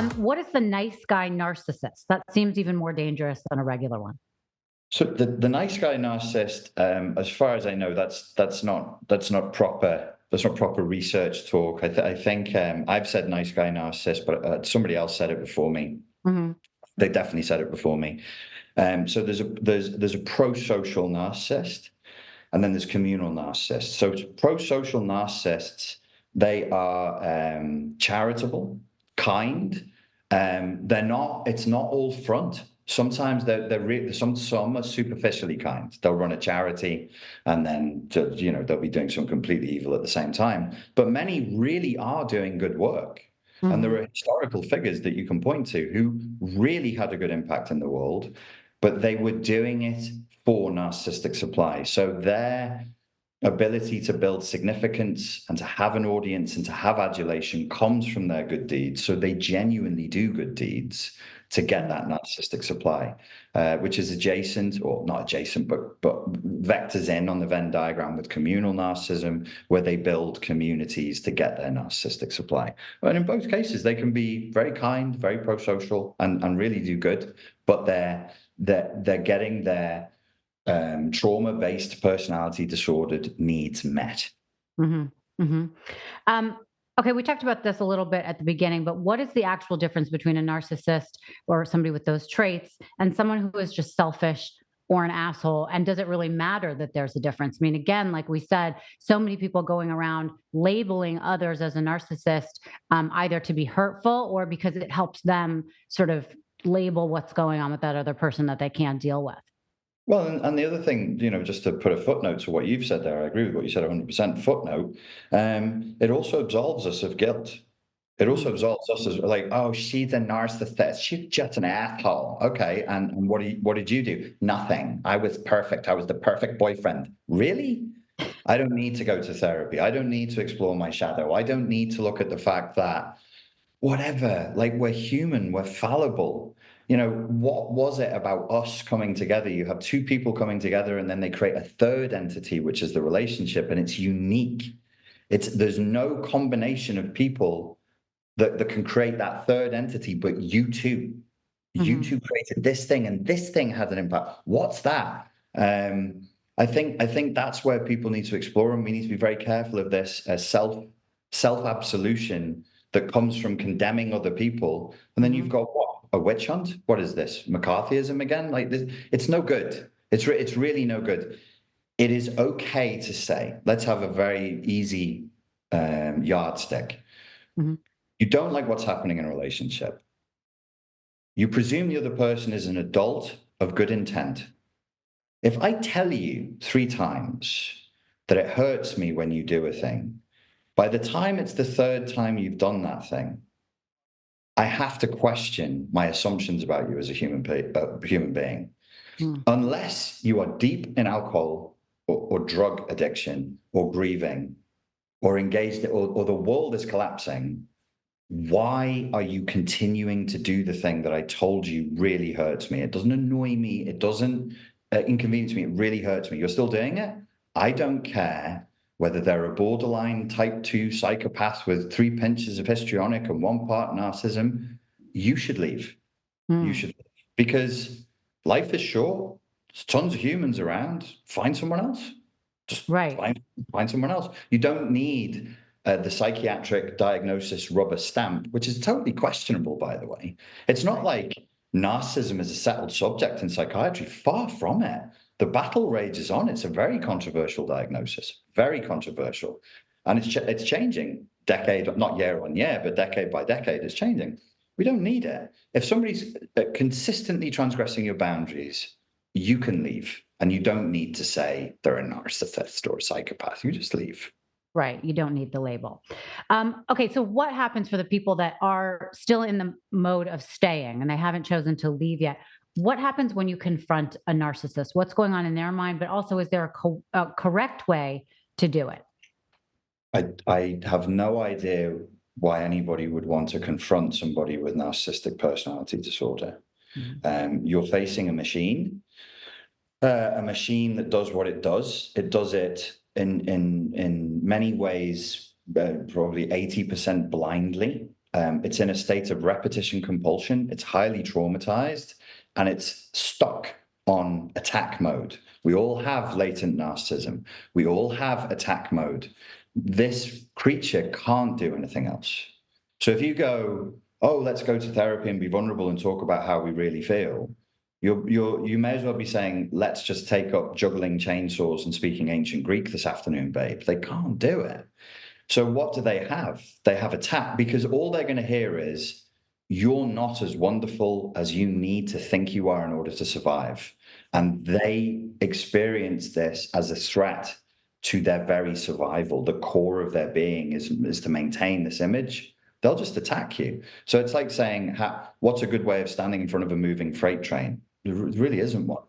What is the nice guy narcissist? That seems even more dangerous than a regular one. So the nice guy narcissist, as far as I know, that's not proper research talk. I think I've said nice guy narcissist, but somebody else said it before me. Mhm. They definitely said it before me. So there's a pro-social narcissist, and then there's communal narcissists. So pro-social narcissists, they are charitable, kind. They're not. It's not all front. Sometimes some are superficially kind. They'll run a charity, and then they'll be doing some completely evil at the same time. But many really are doing good work. And there Mhm. are historical figures that you can point to who really had a good impact in the world, but they were doing it for narcissistic supply. So their ability to build significance and to have an audience and to have adulation comes from their good deeds. So they genuinely do good deeds to get that narcissistic supply, which is adjacent, or not adjacent, but vectors in on the Venn diagram with communal narcissism, where they build communities to get their narcissistic supply. And in both cases, they can be very kind, very pro-social, and really do good, but they're getting their trauma-based personality disordered needs met. Mhm. Mhm. Um, okay, we talked about this a little bit at the beginning, but what is the actual difference between a narcissist or somebody with those traits and someone who is just selfish or an asshole? And does it really matter that there's a difference? I mean, again, like we said, so many people going around labeling others as a narcissist, either to be hurtful or because it helps them sort of label what's going on with that other person that they can't deal with. Well, and the other thing, just to put a footnote to what you've said there, I agree with what you said 100%. Footnote, it also absolves us of guilt. It also Mm. absolves us as like, oh, she's a narcissist. She's just an asshole. Okay, and what did you do? Nothing. I was perfect. I was the perfect boyfriend. Really? I don't need to go to therapy. I don't need to explore my shadow. I don't need to look at the fact that whatever, like we're human, we're fallible. What was it about us coming together? You have two people coming together and then they create a third entity, which is the relationship, and it's unique. There's no combination of people that can create that third entity, but you two. You Mhm. two created this thing, and this thing had an impact. What's that? I think that's where people need to explore, and we need to be very careful of this self absolution that comes from condemning other people. And then you've Mhm. got what? A witch hunt? What is this? McCarthyism again? Like this? It's no good. It's really no good. It is okay to say, let's have a very easy yardstick. Mhm. You don't like what's happening in a relationship. You presume the other person is an adult of good intent. If I tell you 3 times that it hurts me when you do a thing, by the time it's the third time you've done that thing, I have to question my assumptions about you as a human being. Mm. Unless you are deep in alcohol or drug addiction or grieving or engaged or the world is collapsing, why are you continuing to do the thing that I told you really hurts me? It doesn't annoy me. It doesn't inconvenience me. It really hurts me. You're still doing it? I don't care whether they're a borderline type 2 psychopath with 3 pinches of histrionic and 1 part narcissism. You should leave. You Mm. should leave. Because life is short. There's tons of humans around. Find someone else. Just Right. find someone else. You don't need the psychiatric diagnosis rubber stamp, which is totally questionable, by the way. It's not Right. like narcissism is a settled subject in psychiatry. Far from it. The battle rages on. It's a very controversial diagnosis, very controversial. And it's changing decade, not year on year, but decade by decade, it's changing. We don't need it. If somebody's consistently transgressing your boundaries, you can leave. And you don't need to say they're a narcissist or a psychopath. You just leave. Right. You don't need the label. Okay. So, what happens for the people that are still in the mode of staying and they haven't chosen to leave yet? What happens when you confront a narcissist? What's going on in their mind? But also, is there a correct way to do it? I have no idea why anybody would want to confront somebody with narcissistic personality disorder. Mhm. You're facing a machine that does what it does. It does it in many ways, probably 80% blindly. it's in a state of repetition compulsion. It's highly traumatized, and it's stuck on attack mode. We all have latent narcissism. We all have attack mode. This creature can't do anything else. So if you go, oh, let's go to therapy and be vulnerable and talk about how we really feel, you may as well be saying, let's just take up juggling chainsaws and speaking ancient Greek this afternoon, babe. They can't do it. So what do they have? They have attack, because all they're going to hear is, you're not as wonderful as you need to think you are in order to survive. And they experience this as a threat to their very survival. The core of their being is to maintain this image. They'll just attack you. So it's like saying, what's a good way of standing in front of a moving freight train? There really isn't one.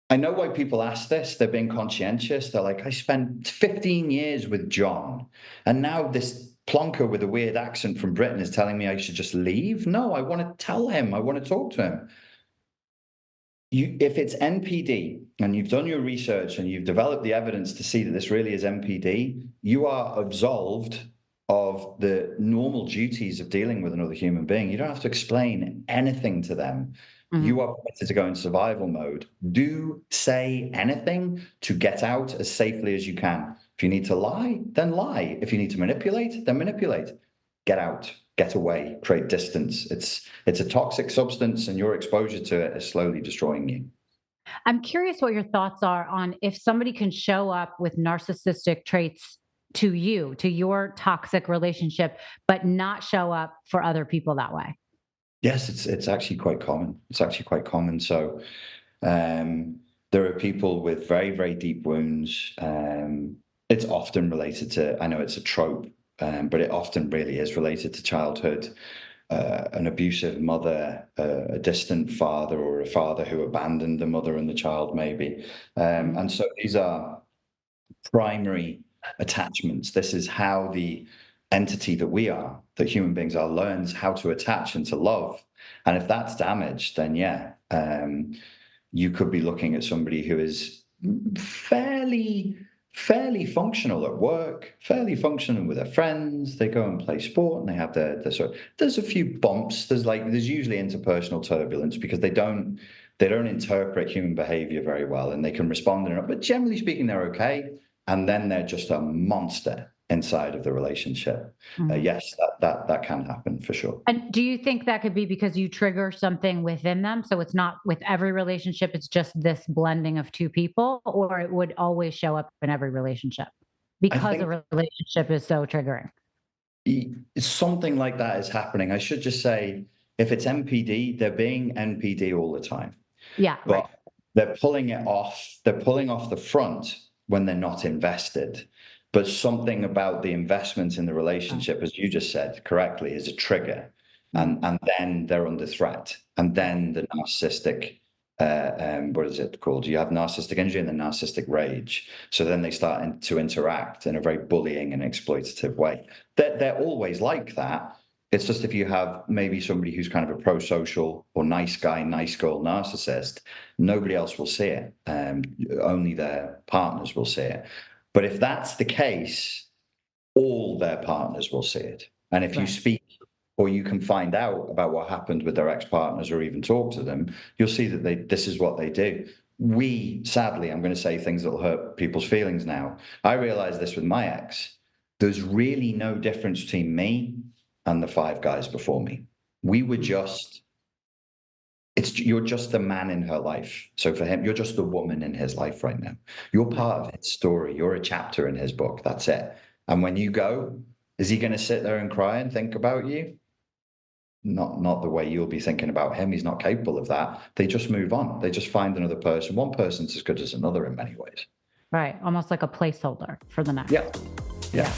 I know why people ask this. They're being conscientious. They're like, I spent 15 years with John, and now this plonker with a weird accent from Britain is telling me I should just leave. No, I want to tell him. I want to talk to him. If it's NPD and you've done your research and you've developed the evidence to see that this really is NPD, you are absolved of the normal duties of dealing with another human being. You don't have to explain anything to them. Mm-hmm. You are permitted to go in survival mode. Do say anything to get out as safely as you can. If you need to lie, then lie. If you need to manipulate, then manipulate. Get out, get away, create distance. It's a toxic substance, and your exposure to it is slowly destroying you. I'm curious what your thoughts are on if somebody can show up with narcissistic traits to you, to your toxic relationship, but not show up for other people that way. Yes, it's actually quite common. It's actually quite common. So there are people with very, very deep wounds. It's often related to, I know it's a trope, but it often really is related to childhood, an abusive mother, a distant father, or a father who abandoned the mother and the child maybe. And so these are primary attachments. This is how the entity that we are, that human beings are, learns how to attach and to love. And if that's damaged, then you could be looking at somebody who is fairly functional at work, fairly functional with their friends. They go and play sport, and they have their sort of, there's a few bumps. There's usually interpersonal turbulence, because they don't interpret human behavior very well, and they can respond but generally speaking, they're okay. And then they're just a monster inside of the relationship. Mm-hmm. Yes, that can happen for sure. And do you think that could be because you trigger something within them? So it's not with every relationship, it's just this blending of two people, or it would always show up in every relationship because a relationship is so triggering? Something like that is happening. I should just say, if it's NPD, they're being NPD all the time. Yeah. But right. They're pulling it off. They're pulling off the front when they're not invested. But something about the investment in the relationship, as you just said correctly, is a trigger. And then they're under threat. And then the narcissistic, what is it called? You have narcissistic energy and the narcissistic rage. So then they start to interact in a very bullying and exploitative way. They're always like that. It's just if you have maybe somebody who's kind of a pro-social or nice guy, nice girl narcissist, nobody else will see it. Only their partners will see it. But if that's the case, all their partners will see it. And if you speak, or you can find out about what happened with their ex-partners, or even talk to them, you'll see that this is what they do. Sadly, I'm going to say things that will hurt people's feelings now. I realized this with my ex. There's really no difference between me and the 5 guys before me. We were you're just the man in her life. So for him, you're just the woman in his life right now. You're part of his story. You're a chapter in his book. That's it. And when you go, is he going to sit there and cry and think about you? Not the way you'll be thinking about him. He's not capable of that. They just move on. They just find another person. One person's as good as another in many ways. Right. Almost like a placeholder for the next. Yeah.